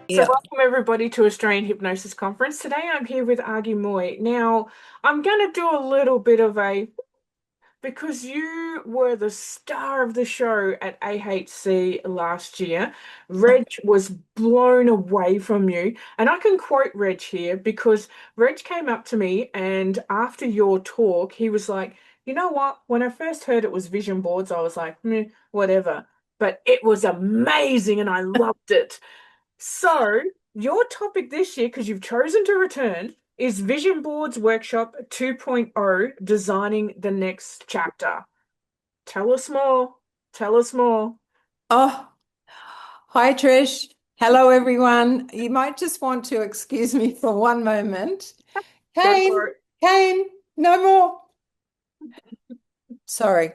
So, Yeah. welcome everybody to Australian Hypnosis Conference. Today I'm here with Agi Mooy. Now, I'm going to do a little bit of a because you were the star of the show at AHC last year. Reg was blown away from you. And I can quote Reg here because Reg came up to me and after your talk, he was like, you know what? When I first heard it was vision boards, I was like, whatever. But it was amazing and I loved it. So, your topic this year, because you've chosen to return, is Vision Boards Workshop 2.0, Designing the Next Chapter. Tell us more. Tell us more. Oh, hi, Trish. Hello, everyone. You might just want to excuse me for one moment. Go Kane, for it. Kane, no more. Sorry.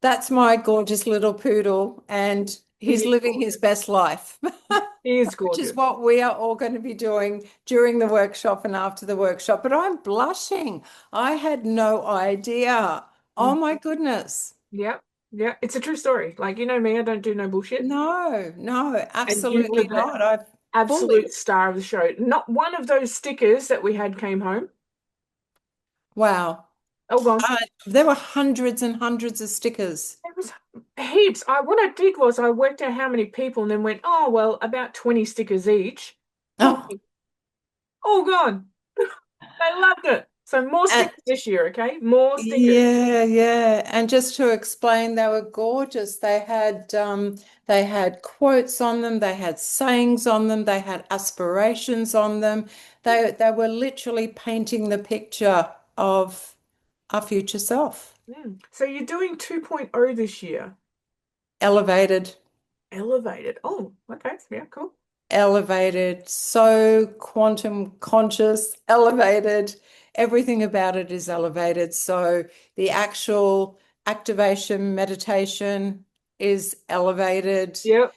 That's my gorgeous little poodle, and He he's is living his gorgeous. best life, He is which is gorgeous. what we are all going to be doing during the workshop and after the workshop. But I'm blushing. I had no idea. Oh, Mm. my goodness. Yep. Yeah. It's a true story. Like, you know me, I don't do no bullshit. No, no, And you were absolutely the not. I fully. absolute star of the show. Not one of those stickers that we had came home. Wow. Oh, gone. There were hundreds and hundreds of stickers. It was heaps. What I did was I worked out how many people and then went, oh well, about 20 stickers each. Boom, Oh, all gone. They loved it. So more and stickers this year, okay? More stickers. yeah, yeah. And just to explain, they were gorgeous. They had quotes on them, they had sayings on them, they had aspirations on them. They were literally painting the picture of our future self. So you're doing 2.0 this year. Elevated. Elevated. Oh, okay. Yeah, cool. Elevated, so quantum conscious, elevated. Everything about it is elevated. So the actual activation meditation is elevated. Yep.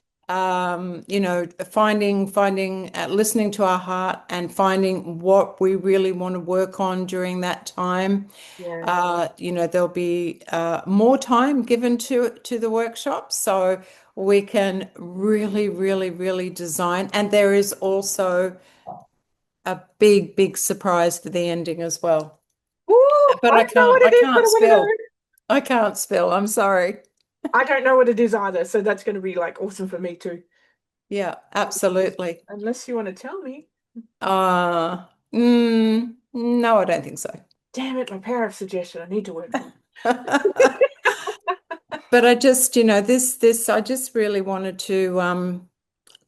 Listening to our heart and finding what we really want to work on during that time. Yeah. There'll be more time given to the workshop, so we can really, really, really design. And there is also a big, big surprise for the ending as well. Ooh, But I I don't know can't, what I it is, but can't I want to know. spill. I can't spill. I'm sorry. I don't know what it is either, so that's going to be like awesome for me too. Yeah, absolutely. Unless you want to tell me. No, I don't think so. Damn it, my power of suggestion. I need to work on But I just, I just really wanted to,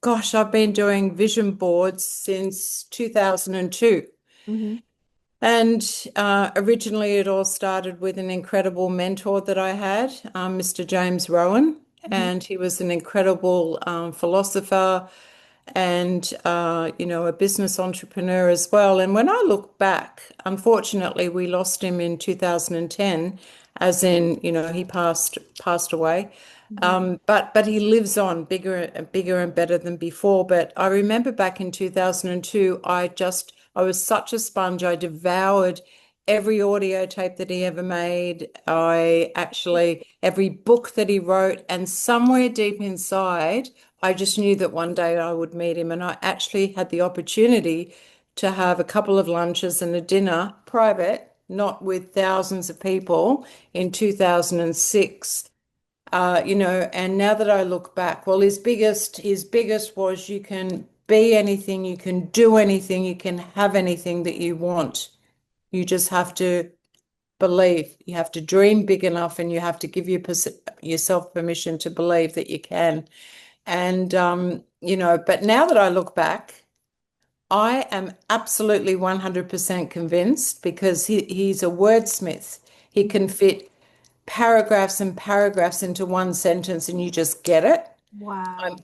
gosh, I've been doing vision boards since 2002. it. And originally, it all started with an incredible mentor that I had, Mr. James Rowan. Hmm. And he was an incredible philosopher and, a business entrepreneur as well. And when I look back, unfortunately, we lost him in 2010, as in, he passed away. Hmm. But he lives on bigger and better than before. But I remember back in 2002, I was such a sponge. I devoured every audio tape that he ever made. Every book that he wrote, and somewhere deep inside, I just knew that one day I would meet him. And I actually had the opportunity to have a couple of lunches and a dinner private, not with thousands of people in 2006. And now that I look back, well, his biggest was you can be anything, you can do anything, you can have anything that you want. You just have to believe. You have to dream big enough, and you have to give yourself permission to believe that you can. And but now that I look back, I am absolutely 100% convinced because he's a wordsmith. He can fit paragraphs and paragraphs into one sentence and you just get it. I'm Wow.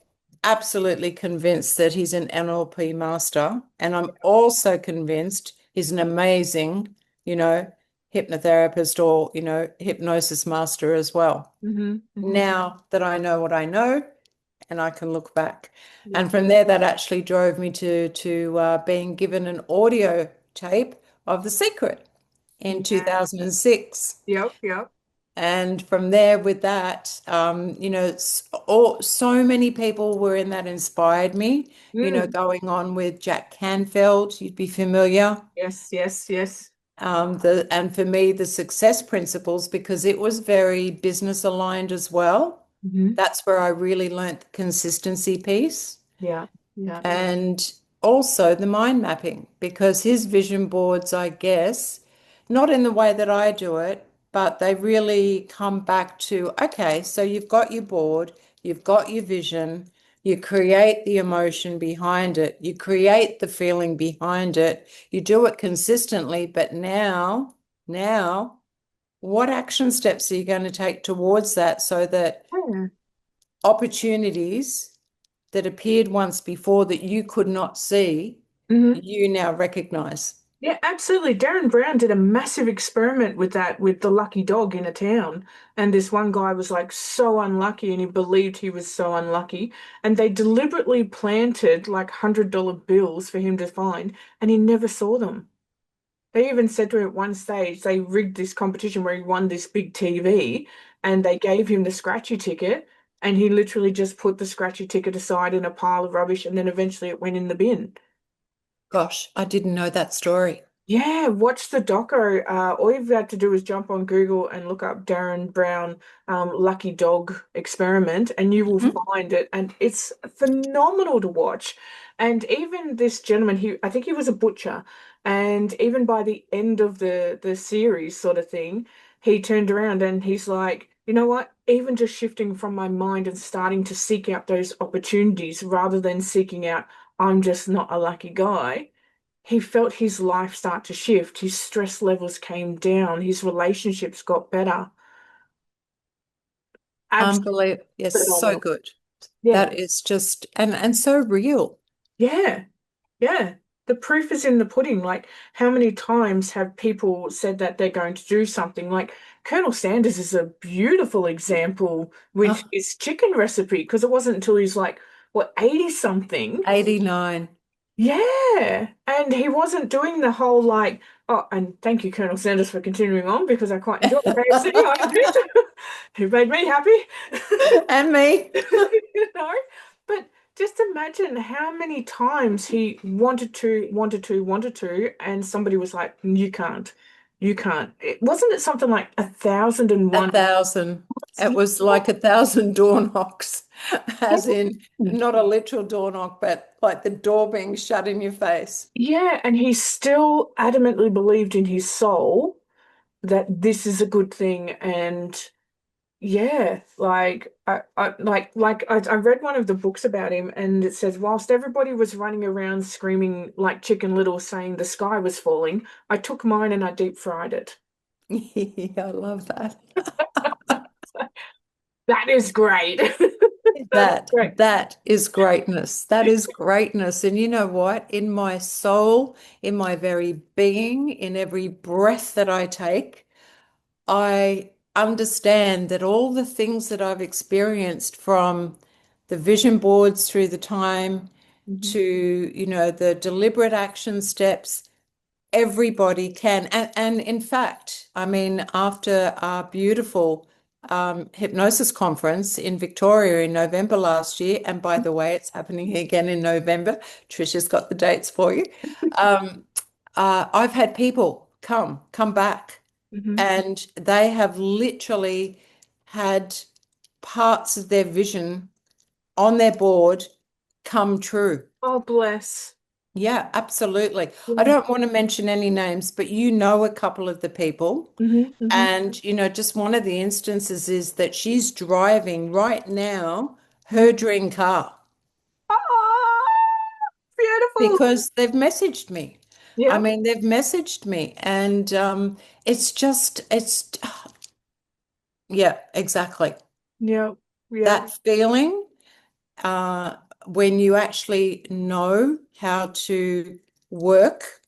absolutely convinced that he's an NLP master. And I'm also convinced he's an amazing, you know, hypnotherapist or, hypnosis master as well. Hmm. Hmm. Now that I know what I know and I can look back. Yeah. And from there, that actually drove me to being given an audio tape of The Secret in Yeah. 2006. Yep. Yep. And from there, with that, so many people were in that inspired me, Mm. going on with Jack Canfield, you'd be familiar. Yes, yes, yes. And for me, the success principles, because it was very business aligned as well. Hmm. That's where I really learnt the consistency piece. Yeah, yeah. And also the mind mapping, because his vision boards, I guess, not in the way that I do it, but they really come back to, okay, so you've got your board, you've got your vision, you create the emotion behind it, you create the feeling behind it, you do it consistently, but now, what action steps are you going to take towards that so that Yeah. opportunities that appeared once before that you could not see, Hmm. you now recognize. Yeah, absolutely. Darren Brown did a massive experiment with that with the lucky dog in a town. And this one guy was like so unlucky and he believed he was so unlucky. And they deliberately planted like $100 bills for him to find, and he never saw them. They even said to him at one stage, they rigged this competition where he won this big TV and they gave him the scratchy ticket. And he literally just put the scratchy ticket aside in a pile of rubbish and then eventually it went in the bin. Gosh, I didn't know that story. Yeah, watch the doco. All you've got to do is jump on Google and look up Darren Brown Lucky Dog Experiment, and you will Mhm. find it. And it's phenomenal to watch. And even this gentleman, I think he was a butcher, and even by the end of the series, sort of thing, he turned around and he's like, you know what? Even just shifting from my mind and starting to seek out those opportunities rather than seeking out, I'm just not a lucky guy, he felt his life start to shift. His stress levels came down. His relationships got better. Absolutely Unbelievable. Yes, so phenomenal. good. Yeah. That is just and so real. Yeah. Yeah. The proof is in the pudding. Like, how many times have people said that they're going to do something? Like, Colonel Sanders is a beautiful example with Oh, his chicken recipe because it wasn't until he's like, what, 80 something. 89. Yeah, and he wasn't doing the whole like, oh, and thank you, Colonel Sanders, for continuing on because I quite enjoy KFC. I did. Who made me happy? And me. You know? But just imagine how many times he wanted to, and somebody was like, you can't, you can't. Wasn't it something like 1,001? 1,000. It was like 1,000 door knocks, as in Yeah. not a literal door knock, but like the door being shut in your face. Yeah, and he still adamantly believed in his soul that this is a good thing. And yeah, like I read one of the books about him, and it says whilst everybody was running around screaming like Chicken Little, saying the sky was falling, I took mine and I deep fried it. Yeah, I love that. That is great. That is great. That is greatness. That is greatness. And you know what? In my soul, in my very being, in every breath that I take, I understand that all the things that I've experienced from the vision boards through the time Mhm. to, the deliberate action steps, everybody can. And in fact, I mean, after our beautiful hypnosis conference in Victoria in November last year, and by the way, it's happening again in November. Trisha's got the dates for you. Um, I've had people come back, Mhm. and they have literally had parts of their vision on their board come true. Oh, bless. Yeah, absolutely. I Yeah. don't want to mention any names, but you know a couple of the people. Hmm. Hmm. And, just one of the instances is that she's driving right now her dream car Oh, beautiful. because they've messaged me. I Yeah. mean, they've messaged me, and yeah, exactly. Yeah. Yeah. That feeling uh, when you actually know how to work,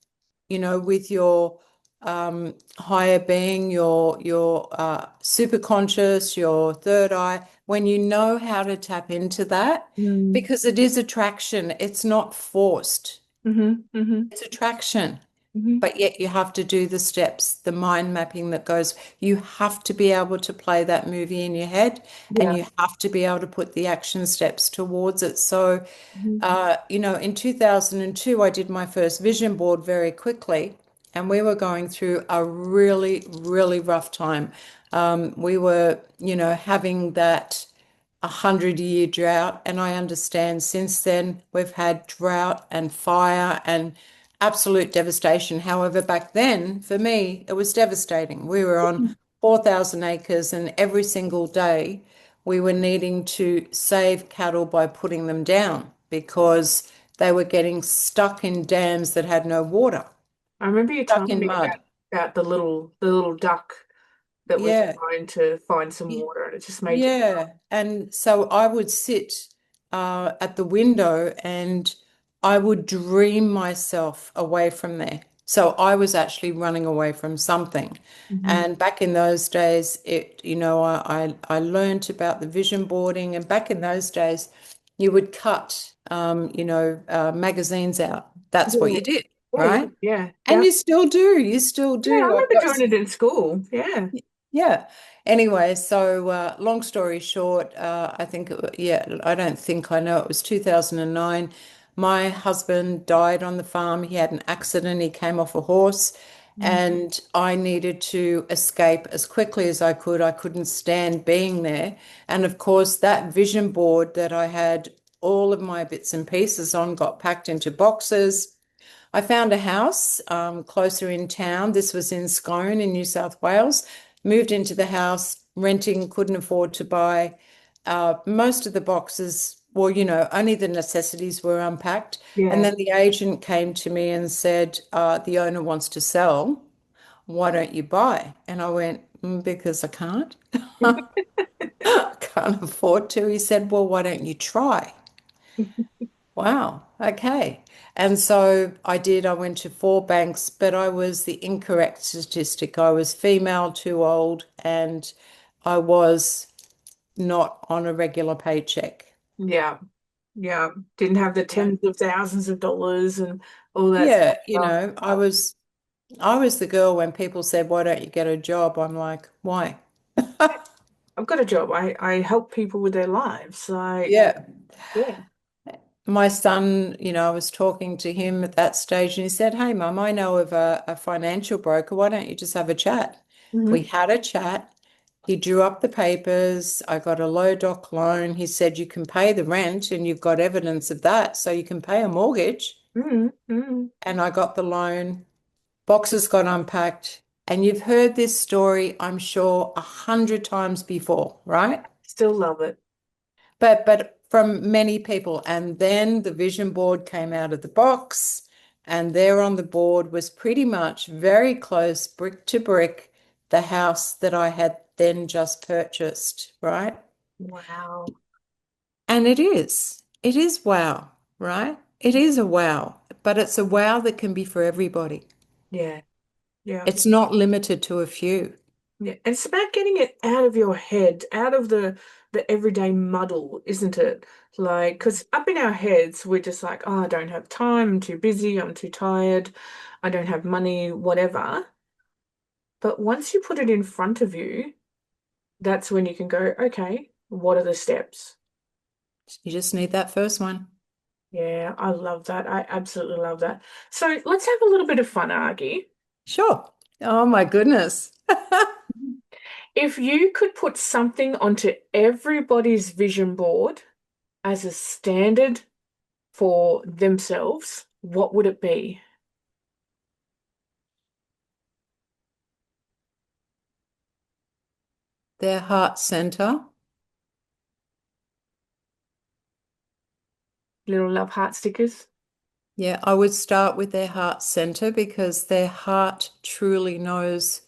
with your higher being, your super conscious, your third eye, when you know how to tap into that, Mm. because it is attraction, it's not forced. Hmm. Hmm. It's attraction. Hmm. but yet you have to do the steps, the mind mapping that goes, you have to be able to play that movie in your head and Yeah. you have to be able to put the action steps towards it. So, Hmm. in 2002, I did my first vision board very quickly, and we were going through a really, really rough time. We were, having that 100-year drought, and I understand since then we've had drought and fire and absolute devastation. However, back then, for me, it was devastating. We were on 4,000 acres, and every single day we were needing to save cattle by putting them down because they were getting stuck in dams that had no water, I remember you stuck telling in me mud. about the little duck that was Yeah. trying to find some water, and it just made you. Yeah. And so I would sit at the window and I would dream myself away from there. So I was actually running away from something. Mhm. And back in those days, I learned about the vision boarding. And back in those days, you would cut, magazines out. That's what Yeah. you did, Yeah, yeah, right? yeah, And yeah. you still do. You still Yeah, I do. I've remember got doing it in school. Yeah. yeah. Anyway, so long story short, I think, I don't think I know it was 2009. My husband died on the farm. He had an accident. He came off a horse, Mm. and I needed to escape as quickly as I could. I couldn't stand being there. And of course, that vision board that I had all of my bits and pieces on got packed into boxes. I found a house closer in town. This was in Scone in New South Wales. Moved into the house, renting, couldn't afford to buy. Most of the boxes, well, only the necessities were unpacked. And Yeah. then the agent came to me and said, the owner wants to sell. Why don't you buy? And I went, because I can't. Can't afford to. He said, well, why don't you try? Wow. Okay. And so I did. I went to four banks, but I was the incorrect statistic. I was female, too old, and I was not on a regular paycheck. Yeah. Yeah. Didn't have the Yeah. tens of thousands of dollars and all that sort Yeah, of stuff. I was the girl when people said, "Why don't you get a job?" I'm like, "Why?" I've got a job. I help people with their lives. Like, Yeah. yeah. My son, I was talking to him at that stage and he said, hey, Mum, I know of a financial broker. Why don't you just have a chat? We Hmm. had a chat. He drew up the papers. I got a low doc loan. He said, you can pay the rent and you've got evidence of that. So you can pay a mortgage. Hmm. Hmm. And I got the loan. Boxes got unpacked. And you've heard this story, I'm sure, 100 times before, right? Still love it. But from many people. And then the vision board came out of the box, and there on the board was pretty much very close, brick to brick, the house that I had then just purchased, right? Wow. And it is wow, right? It is a wow, but it's a wow that can be for everybody. Yeah. Yeah. It's not limited to a few. Yeah. It's about getting it out of your head, out of the everyday muddle, isn't it? Like, because up in our heads, we're just like, oh, I don't have time, I'm too busy, I'm too tired, I don't have money, whatever. But once you put it in front of you, that's when you can go, okay, what are the steps? You just need that first one. Yeah, I love that. I absolutely love that. So let's have a little bit of fun, Argy. Sure. Oh my goodness. If you could put something onto everybody's vision board as a standard for themselves, what would it be? Their heart center. Little love heart stickers? Yeah, I would start with their heart center because their heart truly knows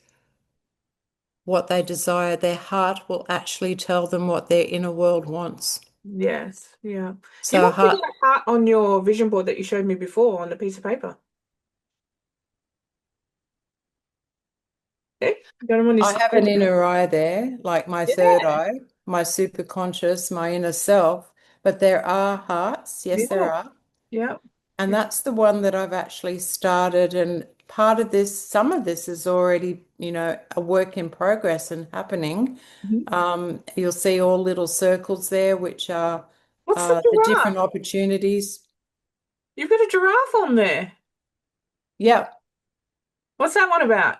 what they desire. Their heart will actually tell them what their inner world wants. Yes, yeah. You So, must have heart, got a heart on your vision board that you showed me before on a piece of paper. Okay, got him on I his. have an inner eye there, like my third Yeah, eye, my superconscious, my inner self. But there are hearts. Yes, yeah, there are. yeah. And that's the one that I've actually started and part of this, some of this is already, a work in progress and happening. Mhm. You'll see all little circles there, which are What's the the different giraffe? opportunities. You've got a giraffe on there. Yeah. What's that one about?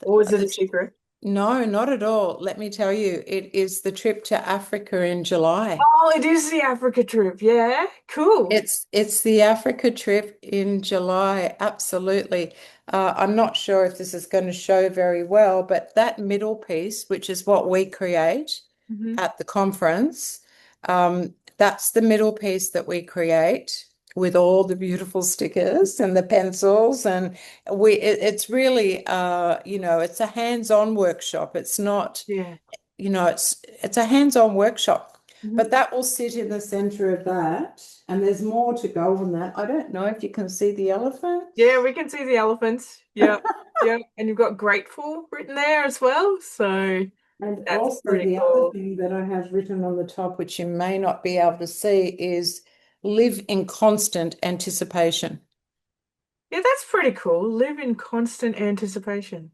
Or is it a secret? No, not at all. Let me tell you, it is the trip to Africa in July. Oh, it is the Africa trip. Yeah, cool. It's the Africa trip in July, absolutely. I'm not sure if this is going to show very well, but that middle piece, which is what we create Hmm. at the conference, that's the middle piece that we create with all the beautiful stickers and the pencils, and it's really it's a hands-on workshop. It's not Yeah. it's a hands-on workshop, Hmm. but that will sit in the center of that, and there's more to go on that. I don't know if you can see the Yeah, elephants. we can see the elephants. Yep. Yep. And you've got grateful written there as well. So And that's also pretty the other cool. thing that I have written on the top, which you may not be able to see, is live in constant anticipation. Yeah, that's pretty cool. Live in constant anticipation.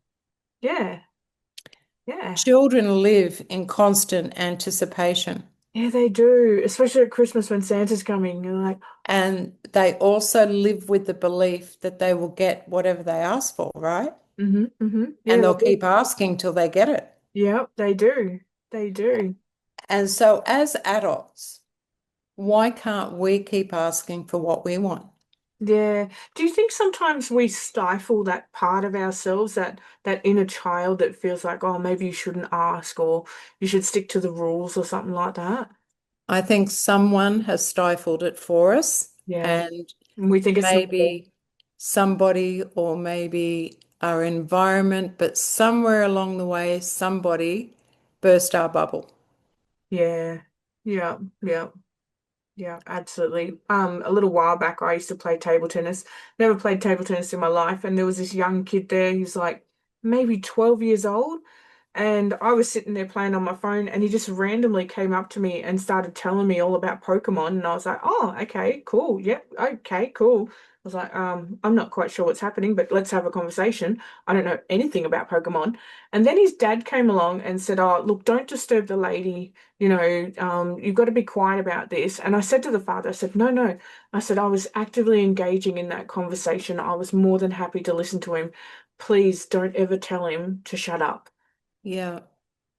Yeah. Yeah. Children live in constant anticipation, Yeah, they do. Especially at Christmas when Santa's coming. You're like, and they also live with the belief that they will get whatever they ask for, right? mm-hmm, mm-hmm. And Yeah, they'll they do. keep asking till they get it. Yep, they do. They do. And so, as adults, why can't we keep asking for what we want? Yeah. Do you think sometimes we stifle that part of ourselves, that inner child that feels like, oh, maybe you shouldn't ask or you should stick to the rules or something like that? I think someone has stifled it for us, Yeah. and And we think it's normal. maybe somebody or maybe our environment, but somewhere along the way, somebody burst our bubble. Yeah. Yeah. Yeah. Yeah, absolutely. A little while back, I used to play table tennis. Never played table tennis in my life, and there was this young kid there. He's like maybe 12 years old, and I was sitting there playing on my phone, and he just randomly came up to me and started telling me all about Pokemon, and I was like, "Oh, okay, cool. Yep, okay, cool." I was like, I'm not quite sure what's happening, but let's have a conversation. I don't know anything about Pokemon." And then his dad came along and said, "Oh, look, don't disturb the lady. You've got to be quiet about this." And I said to the father, I said, no, no. I said, I was actively engaging in that conversation. I was more than happy to listen to him. Please don't ever tell him to shut up. Yeah,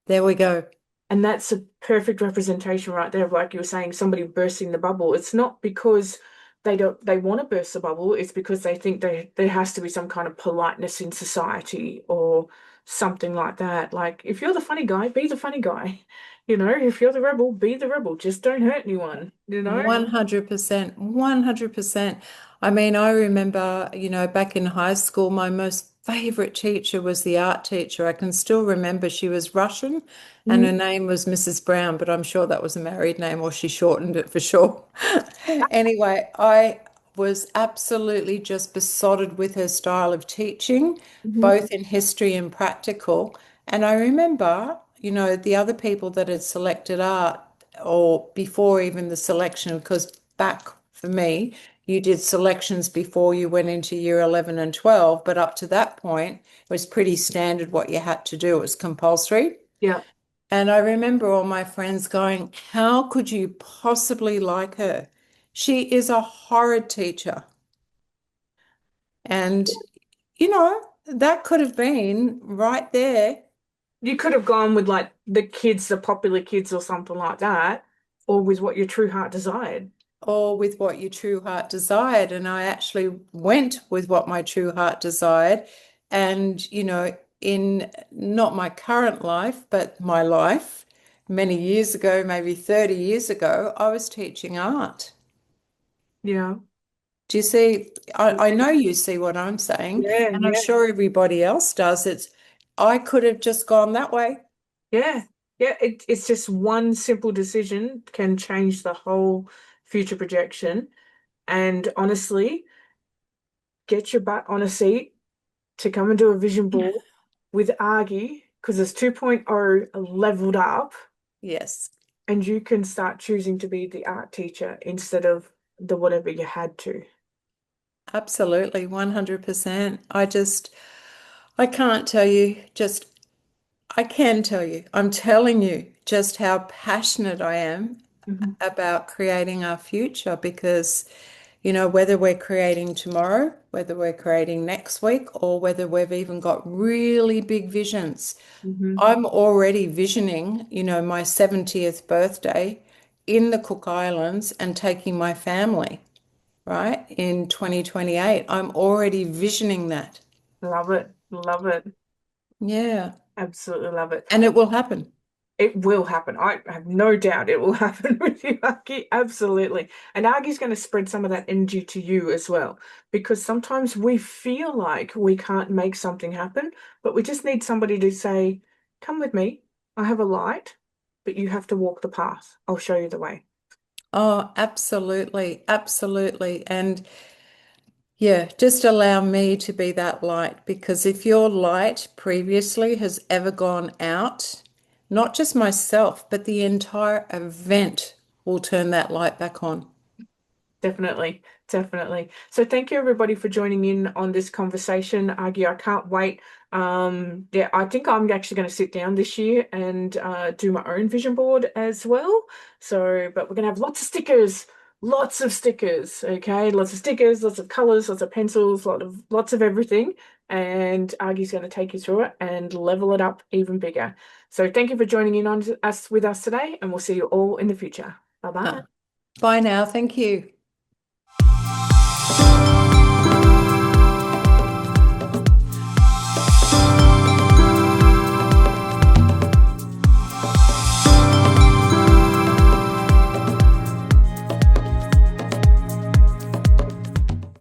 there we go. And that's a perfect representation right there of, like you were saying, somebody bursting the bubble. It's not because they want to burst the bubble, it's because they think there has to be some kind of politeness in society or something like that. Like if you're the funny guy, be the funny guy. If you're the rebel, be the rebel. Just don't hurt anyone. 100%, 100%. I mean, I remember, back in high school, my most favorite teacher was the art teacher. I can still remember she was Russian and Mhm. her name was Mrs. Brown, but I'm sure that was a married name or she shortened it for sure. Anyway, I was absolutely just besotted with her style of teaching, Mhm. both in history and practical. And I remember, the other people that had selected art or before even the selection, because back for me, you did selections before you went into year 11 and 12, but up to that point, it was pretty standard what you had to do. It was compulsory. Yeah. And I remember all my friends going, how could you possibly like her? She is a horrid teacher. And, that could have been right there, You could have gone with like the popular kids or something like that, or with what your true heart desired. or with what your true heart desired. And I actually went with what my true heart desired. And, in not my current life, but my life many years ago, maybe 30 years ago, I was teaching art. Yeah. Do you see? I Yeah. know you see what I'm saying, Yeah. and I'm Yeah. sure everybody else does. I could have just gone that way. Yeah. Yeah. It's just one simple decision can change the whole future projection. And honestly, get your butt on a seat to come and do a vision board with Agi because it's 2.0 leveled up, Yes. and you can start choosing to be the art teacher instead of the whatever you had to. Absolutely, 100%. I can't tell you just, I can tell you, I'm telling you just how passionate I am Mhm. about creating our future because, whether we're creating tomorrow, whether we're creating next week, or whether we've even got really big visions, Mhm. I'm already visioning, my 70th birthday in the Cook Islands and taking my family, right, in 2028. I'm already visioning that. Love it. Love it. Yeah. Absolutely love it. And it will happen. It will happen. I have no doubt it will happen with you, Aki. Absolutely. And Agi's going to spread some of that energy to you as well, because sometimes we feel like we can't make something happen, but we just need somebody to say, come with me. I have a light, but you have to walk the path. I'll show you the way. Oh, absolutely. Absolutely. And yeah, just allow me to be that light because if your light previously has ever gone out, not just myself, but the entire event will turn that light back on. Definitely, definitely. So thank you everybody for joining in on this conversation. Agi, I can't wait. Yeah, I think I'm actually going to sit down this year and do my own vision board as well. So, but we're going to have lots of stickers, okay? Lots of stickers, lots of colors, lots of pencils, lots of everything. And Agi's going to take you through it and level it up even bigger. So thank you for joining in on us with us today, and we'll see you all in the future. Bye bye. Bye now. Thank you.